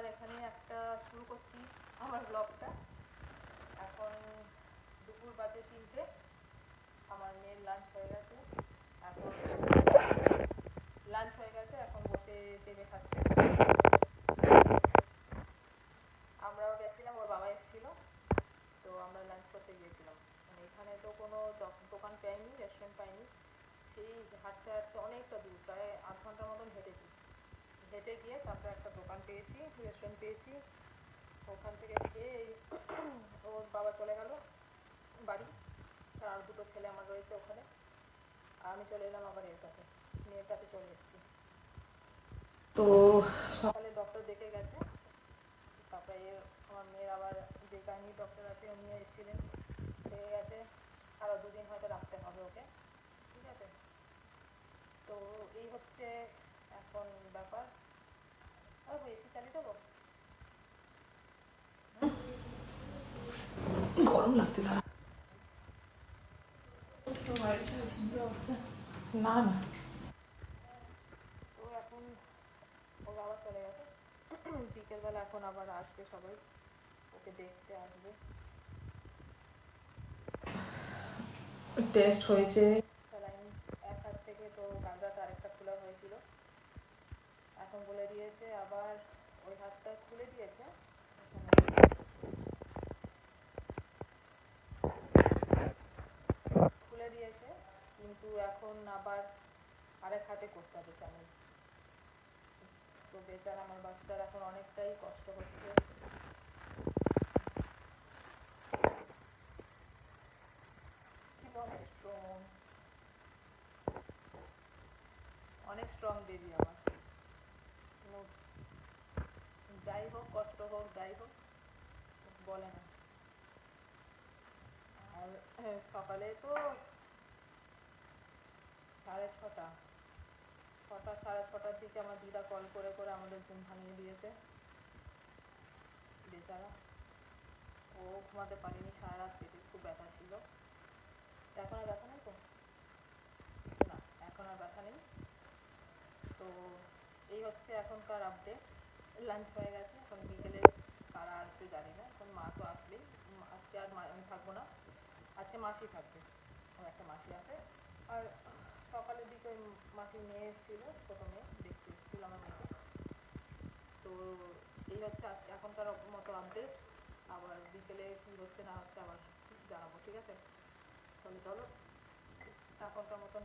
আবার এখানে একটা শুরু করছি আমার ব্লগটা। এখন দুপুর বাজে 3টে। আমার মেয়ের লাঞ্চ হয়ে গেছে, এখন বসে টেনে খাচ্ছে। আমরাও গেছিলাম, ওর বাবা এসেছিল, তো আমরা লাঞ্চ করতে গিয়েছিলাম। মানে এখানে তো কোনো দোকান পাইনি, রেস্টুরেন্ট পাইনি। সেই হাঁটতে হাঁটতে অনেকটা দূর, প্রায় 8 ঘন্টার মতন হেঁটেছি। হেঁটে গিয়ে তারপরে একটা দোকান পেয়েছি, রেস্টুরেন্ট পেয়েছি। ওখান থেকে খেয়ে ওর বাবা চলে গেল বাড়ি, আর দুটো ছেলে আমার রয়েছে ওখানে। আর আমি চলে এলাম আবার এর কাছে, মেয়ের কাছে চলে এসেছি। তো সকালে ডক্টর দেখে গেছে, তারপরে আমার মেয়ের আবার যে গাইনি ডক্টর আছে উনিও এসেছিলেন, দেখে গেছে। আরও 2 দিন হয়তো রাখতে হবে ওকে, ঠিক আছে? তো এই হচ্ছে এখন ব্যাপার। আর এসি চালিয়ে দেবো, গরম লাগছে না। না না, তো এখন ওর বাবা চলে গেছে। বিকেলবেলা এখন আবার আসবে সবাই, ওকে দেখতে আসবে। টেস্ট হয়েছে, স্যালাইন এক হাত থেকে তো গাঁদাটা আরেকটা খোলা হয়েছিল, এখন বলে দিয়েছে আবার ওই হাতটা খুলে দিয়েছে, খুলে দিয়েছে, কিন্তু এখন আবার আরেক হাতে করতে হবে চ্যানেল। তো বেচারা আমার বাচ্চার এখন অনেকটাই কষ্ট হচ্ছে। অনেক স্ট্রং বেবি আমার। যাই হোক, কষ্ট হোক, যাই হোক, বলে না। আর সকালে তো 6:30, 6:30-6:30 দিকে আমার দিদা কল করে করে আমাদের ঘুম ভাঙিয়ে দিয়েছে। বেচারা, ও ঘুমাতে পারেনি সারা রাত, পেটে খুব ব্যথা ছিল। এখন আর ব্যথা নেই তো? না, এখন আর ব্যথা নেই। তো এই হচ্ছে এখনকার আপডেট। লাঞ্চ হয়ে গেছে, এখন বিকেলে কারা আসবে জানি না, এখন মা তো আসবেই। আজকে আর আমি থাকবো না, আজকে মাসি থাকবে, আমার একটা মাসি আছে। আর সকালের দিকে ওই মাসির মেয়ে এসেছিলো, ছোটো মেয়ে দেখতে এসেছিলো আমার মেয়েকে। তো এই হচ্ছে আজকে এখনকার মতো আপডেট। আবার বিকেলে কী হচ্ছে না হচ্ছে আবার জানাবো, ঠিক আছে? তাহলে চলো এখনকার মতন